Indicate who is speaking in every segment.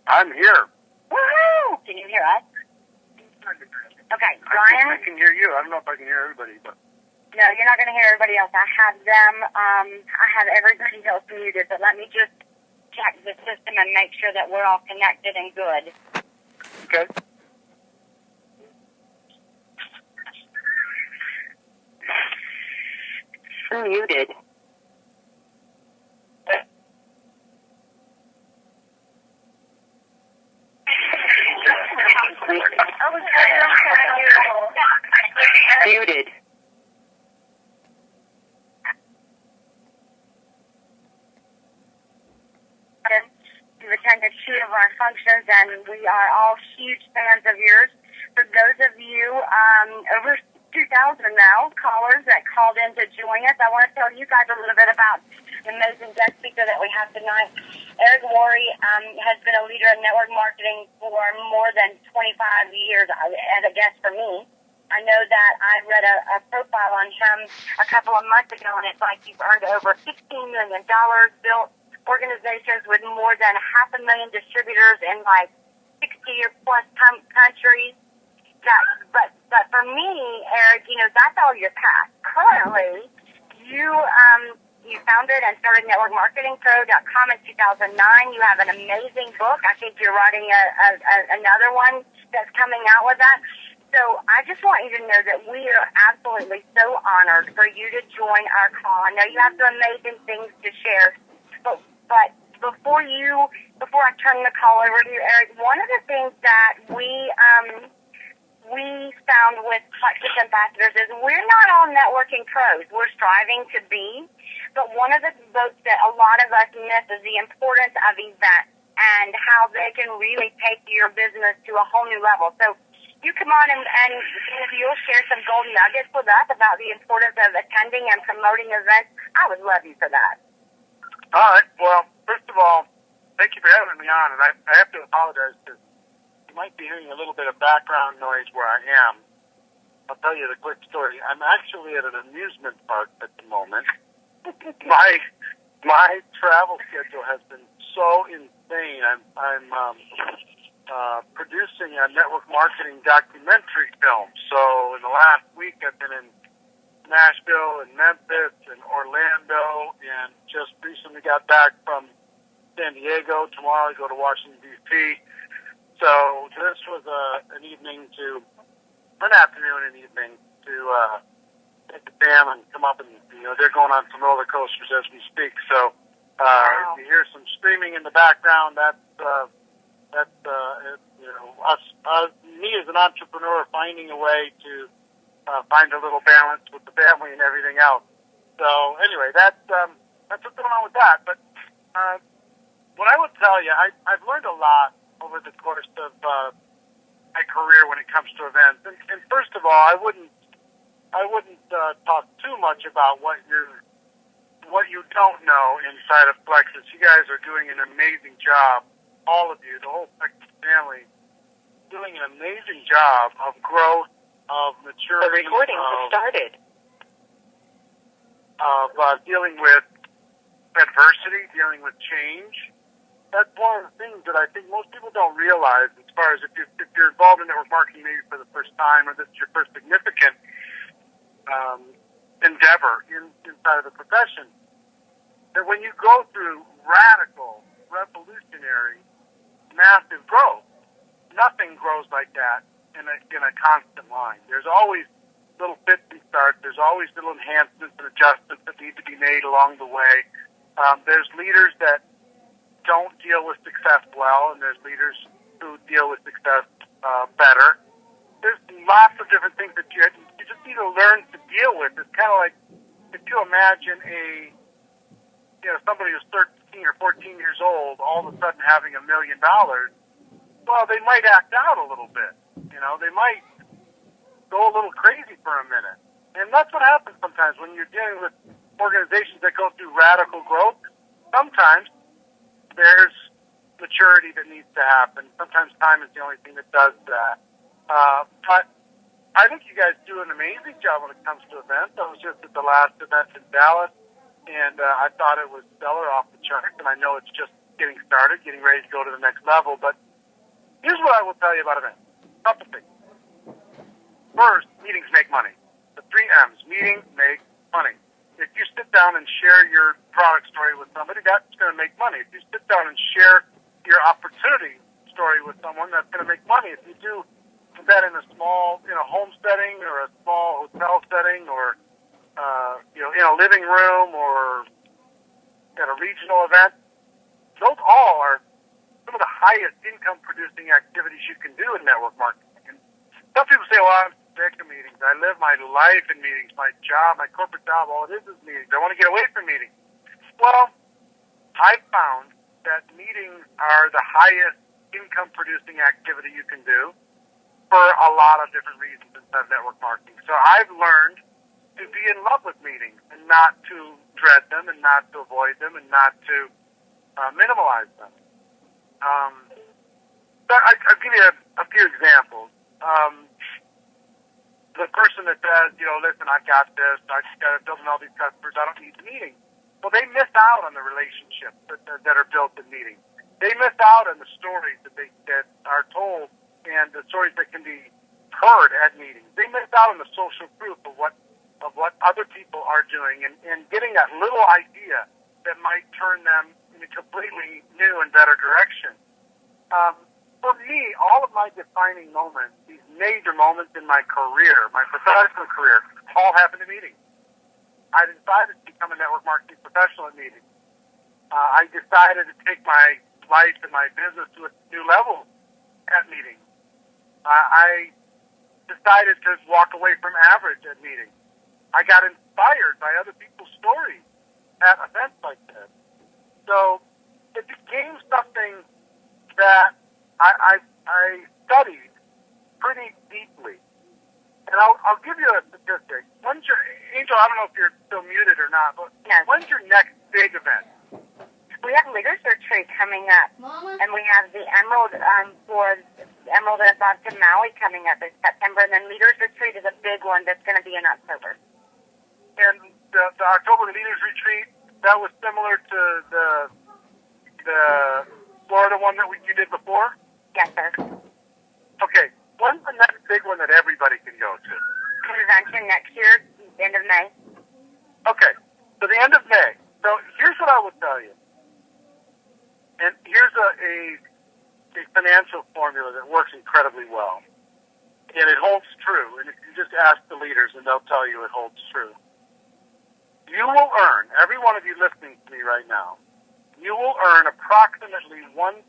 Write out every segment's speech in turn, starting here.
Speaker 1: I'm here.
Speaker 2: Woohoo! Can you hear us? Okay, Brian.
Speaker 1: I can hear you. I don't know if I can hear everybody, but.
Speaker 2: No, you're not going to hear everybody else. I have them. I have everybody else muted, but let me just check the system and make sure that we're all connected and good.
Speaker 1: Okay.
Speaker 2: Muted. Muted. You've attended 2 of our functions, and we are all huge fans of yours. For those of you over 2,000 now callers that called in to join us, I want to tell you guys a little bit about the amazing guest speaker that we have tonight. Eric Worre has been a leader in network marketing for more than 25 years as a guest for me. I know that I read a profile on him a couple of months ago, and it's like he's earned over $15 million, built organizations with more than 500,000 distributors in like 60 or plus countries. But for me, Eric, that's all your past. Currently, you founded and started NetworkMarketingPro.com in 2009. You have an amazing book. I think you're writing another one that's coming out with that. So I just want you to know that we are absolutely so honored for you to join our call. I know you have some amazing things to share, but before I turn the call over to you, Eric, one of the things that we found with Plexus Ambassadors is we're not all networking pros. We're striving to be, but one of the votes that a lot of us miss is the importance of events and how they can really take your business to a whole new level. So you come on and you'll share some golden nuggets with us about the importance of attending and promoting events. I would love you for that.
Speaker 1: All right. Well, first of all, thank you for having me on. And I have to apologize because you might be hearing a little bit of background noise where I am. I'll tell you the quick story. I'm actually at an amusement park at the moment. My travel schedule has been so insane. I'm producing a network marketing documentary film. So in the last week, I've been in Nashville and Memphis and Orlando, and just recently got back from San Diego. Tomorrow I go to Washington, D.C. So this was an afternoon and evening to take the fam and come up and, they're going on some roller coasters as we speak. So
Speaker 2: wow.
Speaker 1: If you hear some screaming in the background, that's me as an entrepreneur finding a way to find a little balance with the family and everything else. So anyway, that's what's going on with that. But what I would tell you, I've learned a lot over the course of my career when it comes to events. And first of all, I wouldn't talk too much about what you don't know inside of Plexus. You guys are doing an amazing job. All of you, the whole Plexus family, doing an amazing job of growth, of maturity.
Speaker 2: The recording has started.
Speaker 1: Of dealing with adversity, dealing with change. That's one of the things that I think most people don't realize as far as if you're involved in network marketing maybe for the first time, or this is your first significant endeavor inside of the profession, that when you go through radical, revolutionary, massive growth, nothing grows like that in a constant line. There's always little fits and starts. There's always little enhancements and adjustments that need to be made along the way. There's leaders that don't deal with success well, and there's leaders who deal with success better. There's lots of different things that you just need to learn to deal with. It's kind of like if you imagine somebody who's 13 or 14 years old all of a sudden having $1 million. Well, they might act out a little bit. They might go a little crazy for a minute. And that's what happens sometimes when you're dealing with organizations that go through radical growth. Sometimes there's maturity that needs to happen. Sometimes time is the only thing that does that. But I think you guys do an amazing job when it comes to events. I was just at the last event in Dallas, and I thought it was stellar, off the charts, and I know it's just getting started, getting ready to go to the next level. But here's what I will tell you about events. Couple things. First, meetings make money. The 3 M's, meeting, make, money. If you sit down and share your product story with somebody, that's going to make money. If you sit down and share your opportunity story with someone, that's going to make money. If you do that in a small, home setting or a small hotel setting or, in a living room or at a regional event, those all are some of the highest income producing activities you can do in network marketing. And some people say, well, I'm sick of meetings. I live my life in meetings. My job, my corporate job, all it is meetings. I want to get away from meetings. Well, I found that meetings are the highest income producing activity you can do for a lot of different reasons inside of network marketing. So I've learned to be in love with meetings and not to dread them and not to avoid them and not to minimalize them. But I'll give you a few examples. The person that says, listen, I've got this, I just got to build all these customers, I don't need the meeting. Well, they miss out on the relationships that are built in meetings. They miss out on the stories that are told and the stories that can be heard at meetings. They miss out on the social proof of what other people are doing and getting that little idea that might turn them in a completely new and better direction. For me, all of my defining moments, these major moments in my career, my professional career, all happened in meetings. I decided to become a network marketing professional at meetings. I decided to take my life and my business to a new level at meetings. I decided to walk away from average at meetings. I got inspired by other people's stories at events like this. So it became something that I studied pretty deeply. And I'll give you a statistic. Angel, I don't know if you're still muted or not, but
Speaker 2: yes.
Speaker 1: When's your next big event?
Speaker 2: We have Leaders Retreat coming up. Mama? And we have the Emerald for Emerald Advanced in Maui coming up in September. And then Leaders Retreat is a big one that's going to be in October.
Speaker 1: And the October Leaders Retreat, that was similar to the Florida one that you did before?
Speaker 2: Yes, sir.
Speaker 1: Okay. When's the next big one that everybody can go to?
Speaker 2: Convention next year, end of May.
Speaker 1: Okay. So the end of May. So here's what I would tell you. And here's a financial formula that works incredibly well. And it holds true. And if you just ask the leaders, and they'll tell you it holds true. You will earn, every one of you listening to me right now, you will earn approximately $1,000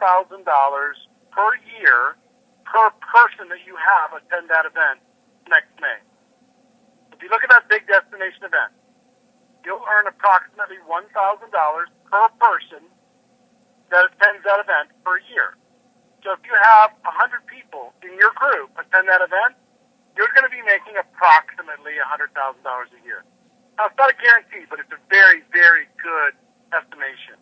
Speaker 1: per year per person that you have attend that event next May. If you look at that big destination event, you'll earn approximately $1,000 per person that attends that event per year. So if you have 100 people in your group attend that event, you're going to be making approximately $100,000 a year. Now, it's not a guarantee, but it's a very, very good estimation.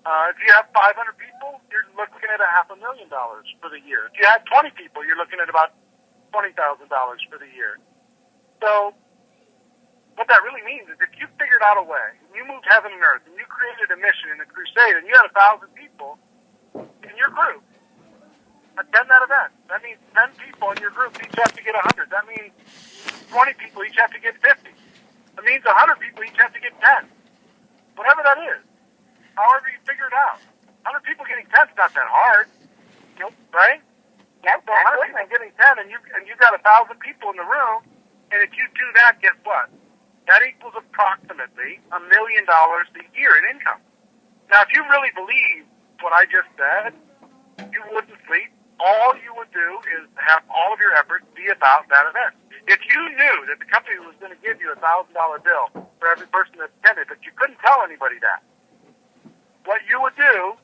Speaker 1: If you have 500 people, you're looking at $500,000 for the year. If you have 20 people, you're looking at about $20,000 for the year. So what that really means is if you figured out a way, and you moved heaven and earth, and you created a mission and a crusade, and you had 1,000 people in your group attend that event, that means 10 people in your group each have to get 100. That means 20 people each have to get 50. That means 100 people each have to get 10. Whatever that is. However you figure it out. 100 people getting 10 is not that hard. Nope. Right?
Speaker 2: Yep,
Speaker 1: so 100 people getting 10 and you got 1,000 people in the room, and if you do that, guess what? That equals approximately $1 million a year in income. Now, if you really believe what I just said, you wouldn't sleep. All you would do is have all of your efforts be about that event. If you knew that the company was going to give you $1,000 bill for every person that attended, but you couldn't tell anybody that, what you would do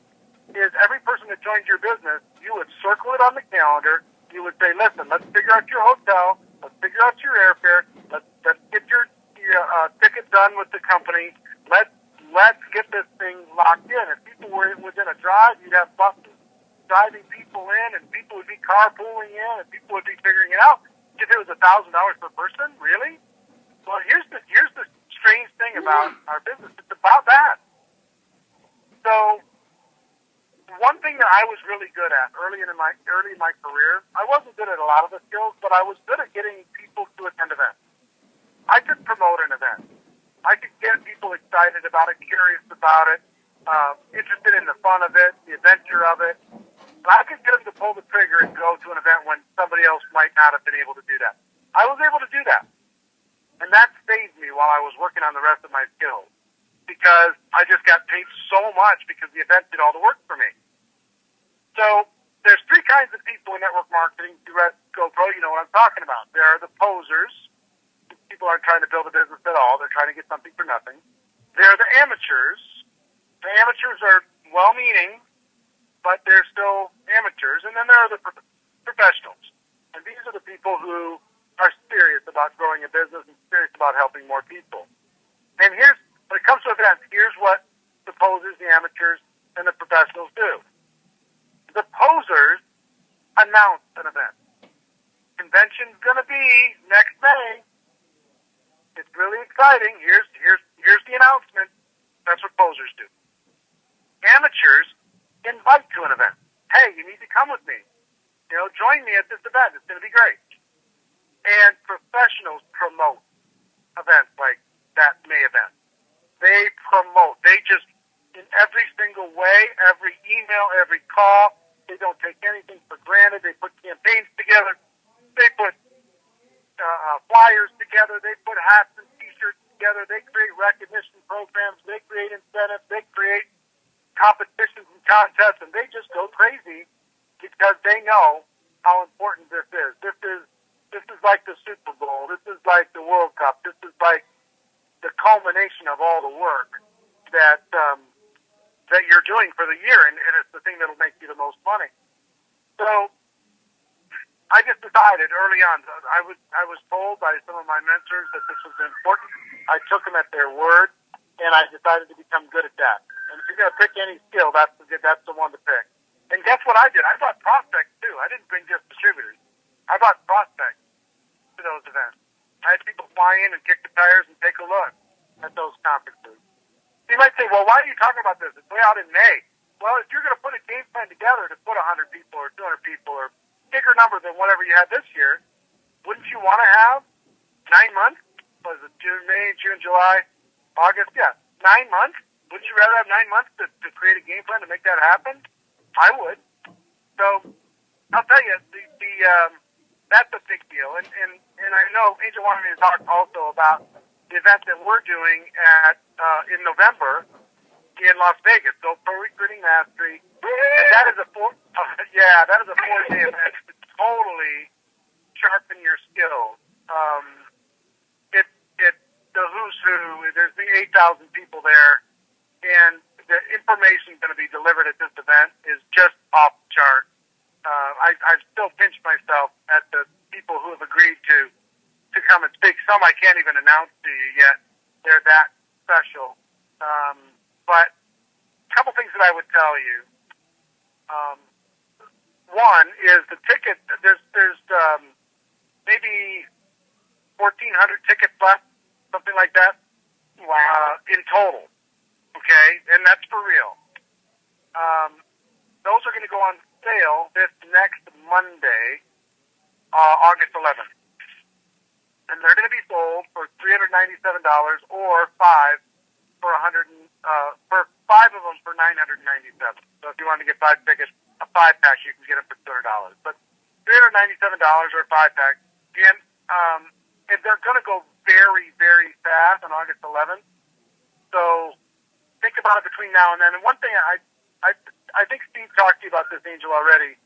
Speaker 1: is every person that joined your business, you would circle it on the calendar. You would say, listen, let's figure out your hotel. Let's figure out your airfare. Let's get your ticket done with the company. Let's get this thing locked in. If people were within a drive, you'd have buses driving people in, and people would be carpooling in, and people would be figuring it out. If it was $1,000 per person, really? Well, here's the strange thing about our business. It's about that. So one thing that I was really good at early in my career, I wasn't good at a lot of the skills, but I was good at getting people to attend events. I could promote an event. I could get people excited about it, curious about it, interested in the fun of it, the adventure of it. And I could get them to pull the trigger and go to an event when somebody else might not have been able to do that. I was able to do that. And that saved me while I was working on the rest of my skills, because I just got paid so much because the event did all the work for me. So there's three kinds of people in network marketing. GoPro, you know what I'm talking about. There are the posers. People aren't trying to build a business at all. They're trying to get something for nothing. There are the amateurs. The amateurs are well-meaning, but they're still amateurs. And then there are the professionals. And these are the people who are serious about growing a business and serious about helping more people. And when it comes to events, here's what the posers, the amateurs, and the professionals do. The posers announce an event. Convention's going to be next May. It's really exciting. Here's the announcement. That's what posers do. Amateurs invite to an event. Hey, you need to come with me. Join me at this event. It's going to be great. And professionals promote events like that May event. They promote. They just, in every single way, every email, every call, they don't take anything for granted. They put campaigns together. They put flyers together. They put hats and T-shirts together. They create recognition programs. They create incentives. They create competitions and contests, and they just go crazy because they know how important this is. This is like the Super Bowl. This is like the World Cup. This is like the culmination of all the work that you're doing for the year, and it's the thing that'll make you the most money. So I just decided early on. I was told by some of my mentors that this was important. I took them at their word, and I decided to become good at that. And if you're going to pick any skill, that's the one to pick. And guess what I did? I bought prospects too. I didn't bring just distributors. I bought prospects to those events. I had people fly in and kick the tires and take a look at those conferences. You might say, well, why are you talking about this? It's way out in May. Well, if you're going to put a game plan together to put 100 people or 200 people or bigger number than whatever you had this year, wouldn't you want to have 9 months? Was it May, June, July, August? Yeah, 9 months. Wouldn't you rather have 9 months to create a game plan to make that happen? I would. So I'll tell you, that's a big deal. And I know Angel wanted me to talk also about the event that we're doing in November in Las Vegas. So Pro Recruiting Mastery, and that is a 4-day event to totally sharpen your skills. It's the who's who. There's the 8,000 people there, and the information going to be delivered at this event is just off the chart. I've still pinched myself at the people who have agreed to come and speak. Some I can't even announce to you yet. They're that special. But a couple things that I would tell you. One is the ticket. There's maybe 1,400 tickets left, something like that.
Speaker 2: Wow.
Speaker 1: In total. Okay, and that's for real. Those are going to go on sale this next Monday, August 11th. And they're going to be sold for $397 or five of them for $997. So if you want to get 5 tickets, a 5-pack, you can get them for $200. But $397 or a 5-pack. And they're going to go very, very fast on August 11th. So think about it between now and then. And one thing I think Steve talked to you about this, Angel, already,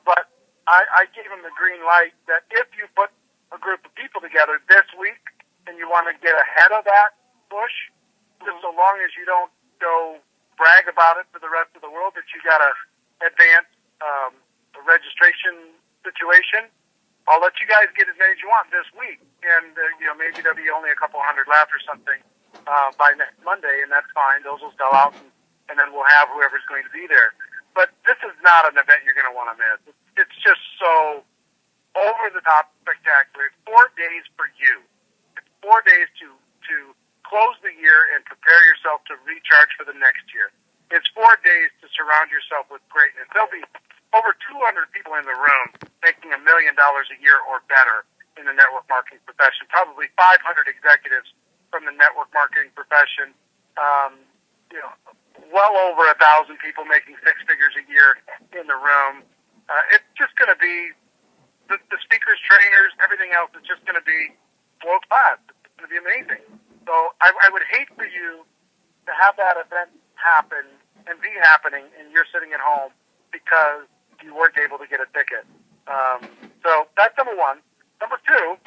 Speaker 1: but I gave him the green light that if you put a group of people together this week and you want to get ahead of that push, just so long as you don't go brag about it for the rest of the world, that you got to advance the registration situation, I'll let you guys get as many as you want this week. And, maybe there'll be only a couple hundred left or something by next Monday, and that's fine. Those will sell out, and then we'll have whoever's going to be there. But this is not an event you're going to want to miss. It's just so over-the-top spectacular. It's 4 days for you. It's 4 days to close the year and prepare yourself to recharge for the next year. It's 4 days to surround yourself with greatness. There'll be over 200 people in the room making $1 million a year or better in the network marketing profession. Probably 500 executives from the network marketing profession. Well over 1,000 people making six figures a year in the room. It's just going to be the speakers, trainers, everything else is just going to be world class. It's going to be amazing. So I would hate for you to have that event happen and be happening, and you're sitting at home because you weren't able to get a ticket. So that's number one. Number two,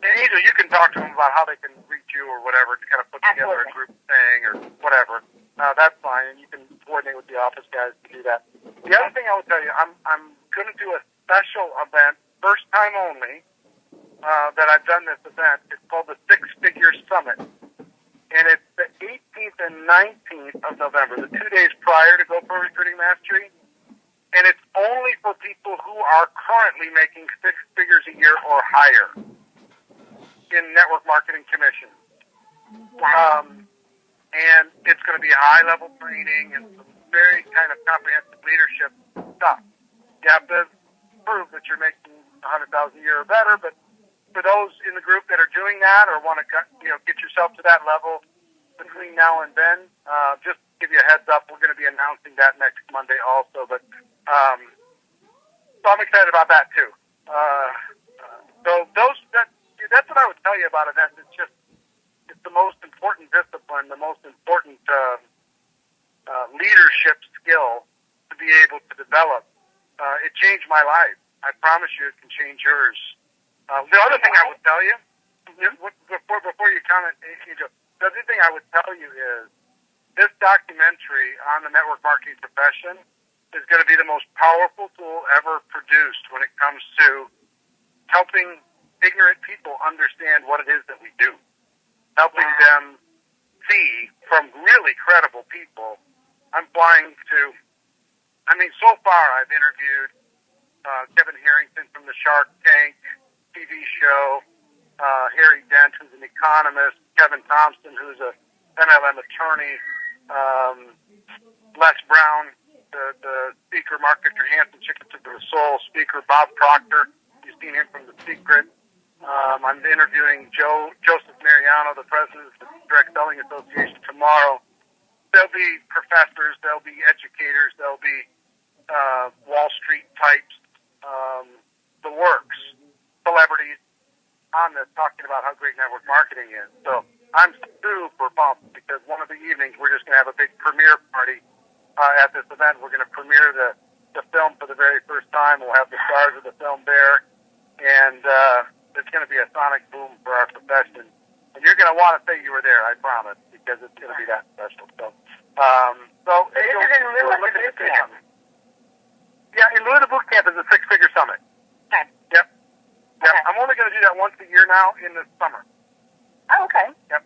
Speaker 1: and Angel, you can talk to them about how they can reach you or whatever to kind of put together a group thing or whatever. That's fine, and you can coordinate with the office guys to do that. The other thing I would tell you, I'm going to do a special event, first time only, that I've done this event. It's called the Six Figure Summit. And it's the 18th and 19th of November, the 2 days prior to GoPro Recruiting Mastery. And it's only for people who are currently making six figures a year or higher in network marketing commissions. And it's going to be high-level training and some very kind of comprehensive leadership stuff. You have to prove that you're making $100,000 a year or better, but for those in the group that are doing that or want to get yourself to that level between now and then, just to give you a heads up, we're going to be announcing that next Monday also. But so I'm excited about that too. So that's what I would tell you about events. It's the most important discipline, the most important leadership skill to be able to develop. It changed my life. I promise you it can change yours. The other thing I would tell you, before you comment, Angel, the other thing I would tell you is this documentary on the network marketing profession is going to be the most powerful tool ever produced when it comes to helping ignorant people understand what it is that we do, helping them see from really credible people. I'm flying to, so far I've interviewed Kevin Harrington from the Shark Tank TV show, Harry Dent, who's an economist, Kevin Thompson, who's a MLM attorney, Les Brown, the speaker, Mark Victor Hansen, Chicken to the Soul speaker, Bob Proctor, you've seen him from The Secret. I'm interviewing Joseph Mariano, the president of the Direct Selling Association, tomorrow. There'll be professors, there'll be educators, there'll be Wall Street types, the works, celebrities on this talking about how great network marketing is. So I'm super pumped because one of the evenings we're just going to have a big premiere party at this event. We're going to premiere the film for the very first time. We'll have the stars of the film there, and it's going to be a sonic boom for our profession. And you're going to want to say you were there, I promise, because it's going to be that special. So
Speaker 2: this is in lieu of the boot camp.
Speaker 1: Yeah, in lieu of the boot camp is a six-figure summit.
Speaker 2: Okay.
Speaker 1: Yep.
Speaker 2: Okay.
Speaker 1: I'm only going to do that once a year now in the summer.
Speaker 2: Oh, okay.
Speaker 1: Yep.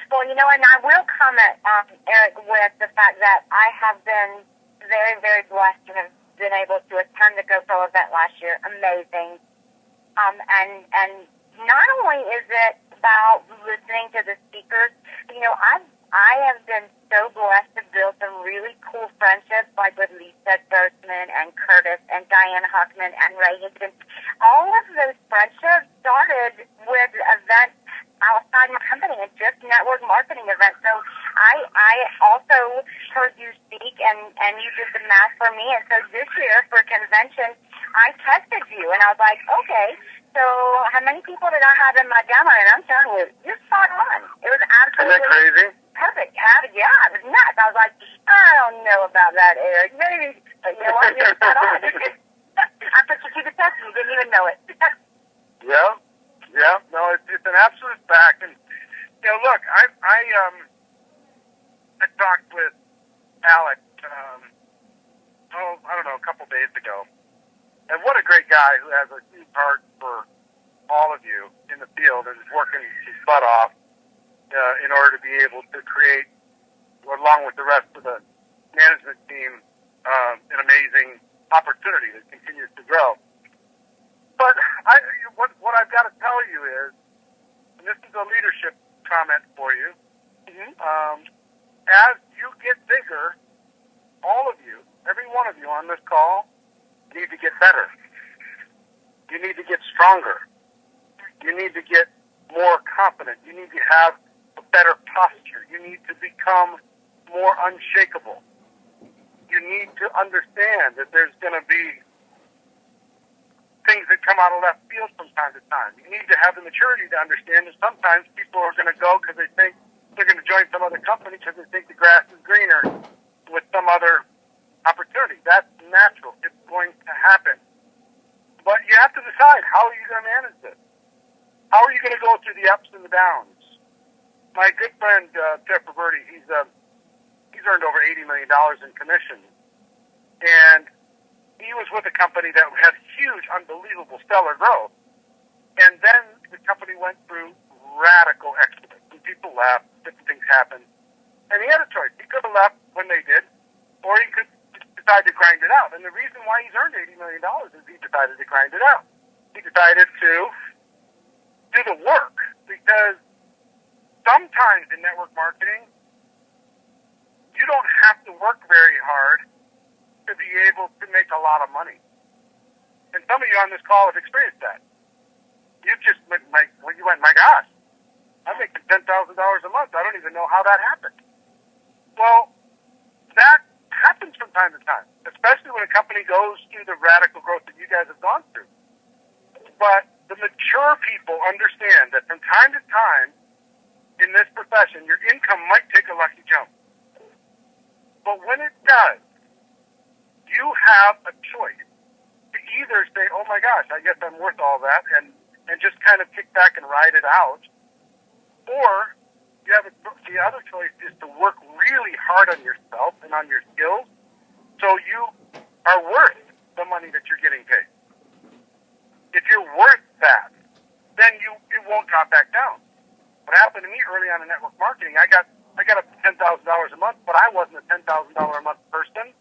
Speaker 2: Well, and I will comment, Eric, with the fact that I have been very, very blessed to have been able to attend the GoPro event last year. Amazing. And not only is it about listening to the speakers, I have been so blessed to build some really cool friendships, like with Lisa Grossman and Curtis and Diane Huckman and Ray Hinton. All of those friendships started with events outside my company and just network marketing events. So I also heard you speak and you did the math for me. And so this year for convention, I tested you and I was like, okay, so how many people did I have in my demo? And I'm telling you, you're spot on. It was absolutely
Speaker 1: Isn't that crazy?
Speaker 2: perfect. Yeah, it was nuts. I was like, I don't know about that, Eric. Maybe, but you know what? You're spot on. I put you to the test and you didn't even know it.
Speaker 1: Yeah. No, it's an absolute fact. And look, I talked with Alex. I don't know, a couple days ago. And what a great guy who has a huge heart for all of you in the field and is working his butt off in order to be able to create, along with the rest of the management team, an amazing opportunity that continues to grow. But what I've got to tell you is, and this is a leadership comment for you, as you get bigger, all of you, every one of you on this call, need to get better. You need to get stronger. You need to get more confident. You need to have a better posture. You need to become more unshakable. You need to understand that there's going to be things that come out of left field from time to time. You need to have the maturity to understand that sometimes people are going to go because they think they're going to join some other company because they think the grass is greener with some other opportunity. That's natural. It's going to happen. But you have to decide, how are you going to manage this? How are you going to go through the ups and the downs? My good friend, Jeff Roberti, he's earned over $80 million in commissions. And he was with a company that had huge, unbelievable, stellar growth. And then the company went through radical exodus. And people left, different things happened. And he had a choice. He could have left when they did, or he could decide to grind it out. And the reason why he's earned $80 million is he decided to grind it out. He decided to do the work, because sometimes in network marketing, you don't have to work very hard to be able to make a lot of money. And some of you on this call have experienced that. You just went, my gosh, I'm making $10,000 a month. I don't even know how that happened. Well, that happens from time to time, especially when a company goes through the radical growth that you guys have gone through. But the mature people understand that from time to time in this profession, your income might take a lucky jump. But when it does, you have a choice to either say, oh my gosh, I guess I'm worth all that, and just kind of kick back and ride it out, or you have the other choice is to work really hard on yourself and on your skills so you are worth the money that you're getting paid. If you're worth that, then it won't drop back down. What happened to me early on in network marketing, I got up to $10,000 a month, but I wasn't a $10,000 a month person.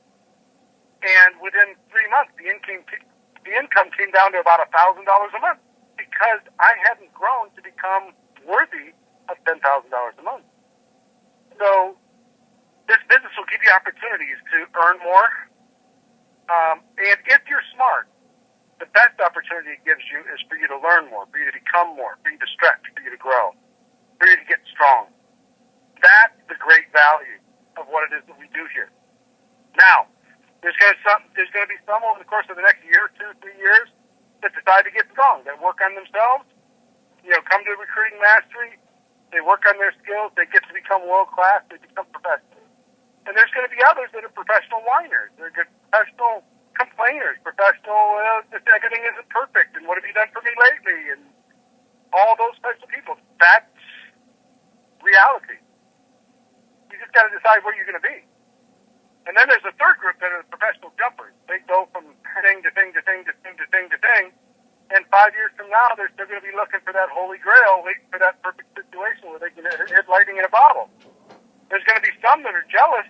Speaker 1: And within 3 months, the income came down to about $1,000 a month because I hadn't grown to become worthy of $10,000 a month. So this business will give you opportunities to earn more. And if you're smart, the best opportunity it gives you is for you to learn more, for you to become more, for you to stretch, for you to grow, for you to get strong. That's the great value of what it is that we do here. Now, there's going to be some over the course of the next year, 2, 3 years, that decide to get strong, that work on themselves, come to recruiting mastery, they work on their skills, they get to become world-class, they become professionals. And there's going to be others that are professional whiners. They're good professional complainers, professional, everything isn't perfect, and what have you done for me lately, and all those types of people. That's reality. You just got to decide where you're going to be. And then there's a third group that are professional jumpers. They go from thing to thing to thing to thing to thing to thing, and 5 years from now, they're still going to be looking for that holy grail, waiting for that perfect situation where they can hit lightning in a bottle. There's going to be some that are jealous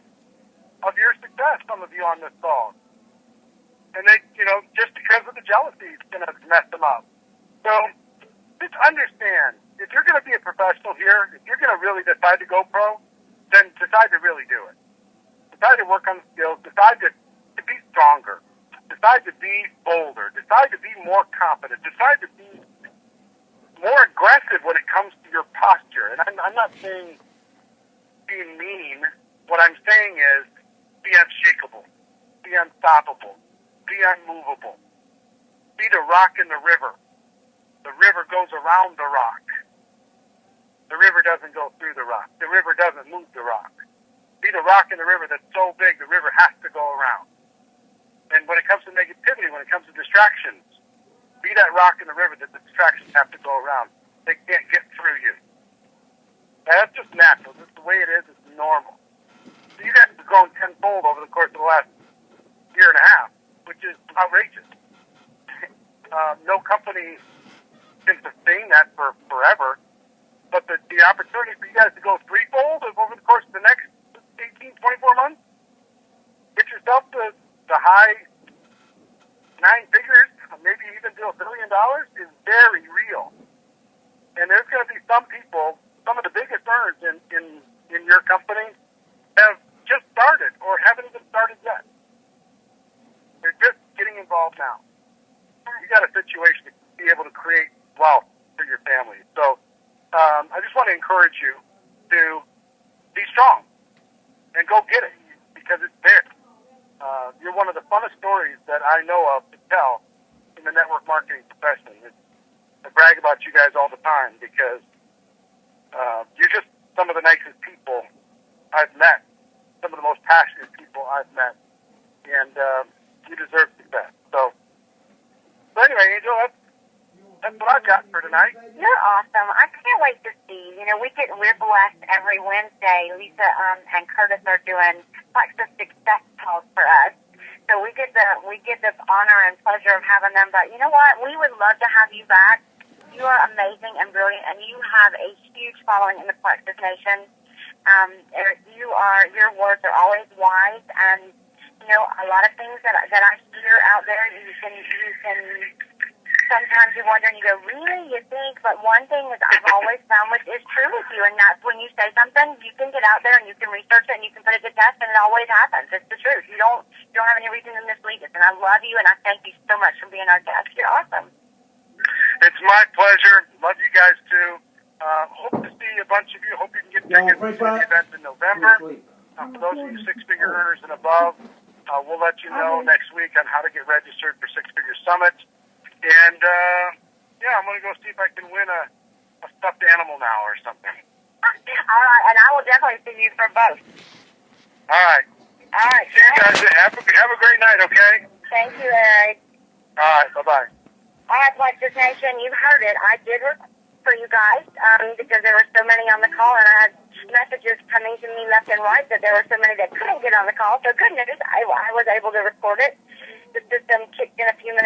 Speaker 1: of your success, some of you on this call. And they, just because of the jealousy, it's going to mess them up. So just understand, if you're going to be a professional here, if you're going to really decide to go pro, then decide to really do it. Decide to work on the skills. Decide to be stronger. Decide to be bolder. Decide to be more confident. Decide to be more aggressive when it comes to your posture. And I'm not saying being mean. What I'm saying is be unshakable. Be unstoppable. Be unmovable. Be the rock in the river. The river goes around the rock. The river doesn't go through the rock. The river doesn't move the rock. Be the rock in the river that's so big the river has to go around. And when it comes to negativity, when it comes to distractions, be that rock in the river that the distractions have to go around. They can't get through you. Now, that's just natural. That's the way it is. It's normal. So you guys have grown tenfold over the course of the last year and a half, which is outrageous. No company can sustain that for forever. But the opportunity for you guys to go threefold over the course of the next 18, 24 months, get yourself to the high 9 figures, maybe even to $1 billion, is very real. And there's going to be some people, some of the biggest earners in your company have just started or haven't even started yet. They're just getting involved now. You got a situation to be able to create wealth for your family. So I just want to encourage you to be strong and go get it because it's there. You're one of the funnest stories that I know of to tell in the network marketing profession. I brag about you guys all the time because you're just some of the nicest people I've met, some of the most passionate people I've met, and you deserve success. So anyway, Angel, that's what I've got for tonight.
Speaker 2: You're awesome. I can't wait to see. You know, we're blessed every Wednesday. Lisa and Curtis are doing Plexus Success Calls for us. So we get the honor and pleasure of having them. But you know what? We would love to have you back. You are amazing and brilliant, and you have a huge following in the Plexus Nation. Your words are always wise, and you know a lot of things that I hear out there. You can. Sometimes you wonder and you go, really? You think? But one thing is I've always found which is true with you, and that's when you say something, you can get out there and you can research it and you can put it to test, and it always happens. It's the truth. You don't have any reason to mislead us, and I love you, and I thank you so much for being our guest. You're awesome.
Speaker 1: It's my pleasure. Love you guys too. Hope to see a bunch of you. Hope you can get tickets to the event in November. For those of you six-figure earners and above, we'll let you know next week on how to get registered for Six Figure Summit. And, I'm going to go see if I can win a stuffed animal now or something.
Speaker 2: All right, and I will definitely see you for both.
Speaker 1: All right.
Speaker 2: All right.
Speaker 1: See you guys. Have a great night, okay?
Speaker 2: Thank you, Eric.
Speaker 1: All right, bye-bye.
Speaker 2: All right, Plexus Nation, you've heard it. I did record for you guys because there were so many on the call, and I had messages coming to me left and right that there were so many that couldn't get on the call. So good news, I was able to record it. The system kicked in a few minutes.